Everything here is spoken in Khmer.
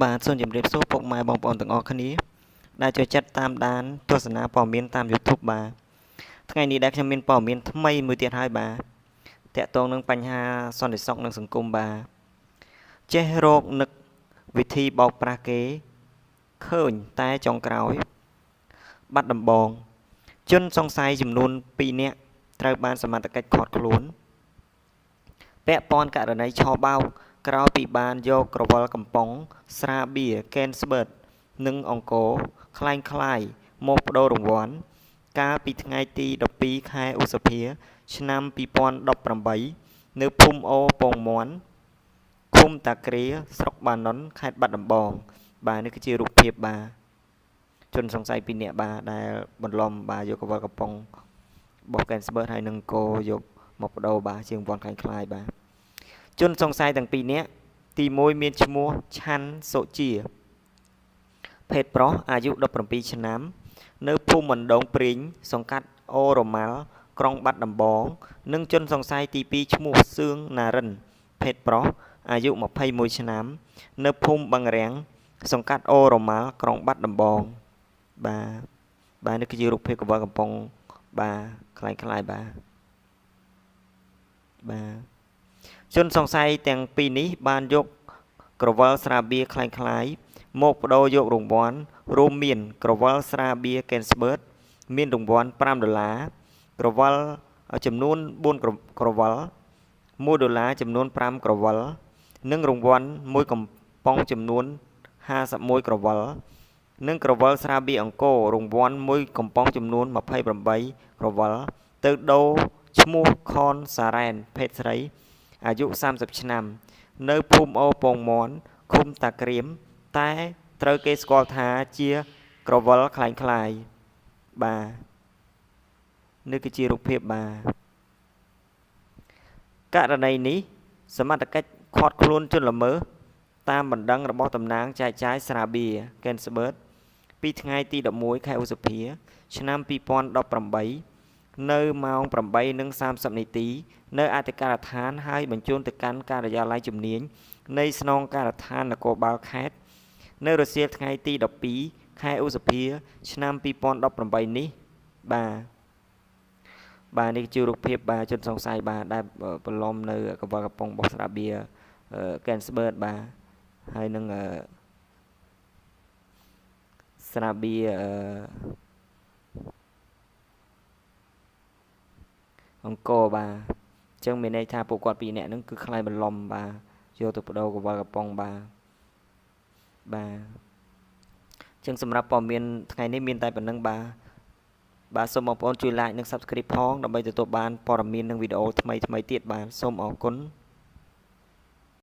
បាទសូមជម្រាបសួរពុកម៉ែបងប្អូនទាំងអស់គ្នាដែលចូលចិត្តតាមដានទស្សនាព័ត៌មានតាម YouTube បាទថ្ងៃនេះដែលខ្ញុំមានព័ត៌មានថ្មីមួយទៀតហើយបាទតាក់ទងនឹងបញ្ហាសន្តិសុខនិងសង្គមបាទចេះរកនឹកវិធីបោកប្រាស់គេឃើញតែចុងក្រោយបាត់ដំបងជនសង្ស័យចំនួន2នាក់ត្រូវបានសមត្ថកិច្ចឃាត់ខ្លួនពាក់ព័ន្ធករណីឆោបោកក្រោយពីបានយកក្រវិលកំប៉ុងស្រាបៀរកេនស្បឺតនិងអង្គរคล้ายមកបដូររង្វាន់កាលពីថ្ងៃទី12ខែឧសភាឆ្នាំ2018នៅភូមិអូពងមាន់ឃុំតាគ្រាស្រុកបាណុនខេត្តបាត់ដំបងបាទនេះគឺជារូបភាពបាទជនសង្ស័យ2នាក់បាទដែលបន្លំបាទយកក្រវិលកំប៉ុងបោះកេនស្បឺតហើយនឹងអង្គរយកមកបដូរបាទជាងវ័នคล้ายបាទជនសង្ស័យទាំងពីរនាក់ទី1មានឈ្មោះឆាន់សុជាភេទប្រុសអាយុ17ឆ្នាំនៅភូមិមណ្ដងព្រីងសង្កាត់អូរម៉ាល់ក្រុងបាត់ដំបងនិងជនសង្ស័យទី2ឈ្មោះសឿងណារិនភេទប្រុសអាយុ21ឆ្នាំនៅភូមិបឹងរាំងសង្កាត់អូរម៉ាល់ក្រុងបាត់ដំបងបាទនេះគឺជារូបភាពក្រវិលកំប៉ុងបាទคล้ายបាទជនសង្ស័យទាំងពីរនេះបានយកក្រវិលស្រាបៀរคล้ายមកបដូរយករង្វាន់រួមមានក្រវិលស្រាបៀរកេនស្បឺតមានរង្វាន់$5ក្រវិលចំនួន4ក្រវិល$1ចំនួន5ក្រវិលនិងរង្វាន់1កំប៉ុងចំនួន51ក្រវិលនិងក្រវិលស្រាបៀរអង្គររង្វាន់1កំប៉ុងចំនួន28ក្រវិលទៅដូរឈ្មោះខនសារ៉ែនភេទស្រីអាយុ30ឆ្នាំនៅភូមិអូពងមាន់ឃុំតាក្រៀមតែត្រូវគេស្គាល់ថាជាក្រវិលคล้ายបាទនេះគឺជារូបភាពបាទករណីនេះសមត្ថកិច្ចឃាត់ខ្លួនជនល្មើសតាមបណ្ដឹងរបស់តំណាងចែកចាយស្រាបៀរកេនស្បឺតពីថ្ងៃទី11ខែឧសភាឆ្នាំ2018នៅម៉ោង 8:30 នាទីនៅអធិការដ្ឋានហើយបញ្ជូនទៅកាន់ការិយាល័យជំនាញនៃស្នងការដ្ឋាននគរបាលខេត្តនៅរសៀលថ្ងៃទី12ខែឧសភាឆ្នាំ2018នេះបាទនេះជារូបភាពបាទជនសង្ស័យបាទដែលបន្លំនៅក្រវិលកំប៉ុងបោះស្រាបៀរកេនស្បឺតបាទហើយនឹងស្រាបៀរអង្គរបាទអញ្ចឹងមានន័យថាពួកគាត់ពីរនាក់ហ្នឹងគឺខ្លាយបន្លំបាទយកទៅបដូរក្រវិលកំប៉ុងបាទអញ្ចឹងសម្រាប់ព័ត៌មានថ្ងៃនេះមានតែប៉ុណ្្នឹងបាទសូមបងប្អូនជួយ like និង subscribe ផងដើម្បីទទួលបានព័ត៌មាននិងវីដេអូថ្មីទៀតបាទសូមអរគុណ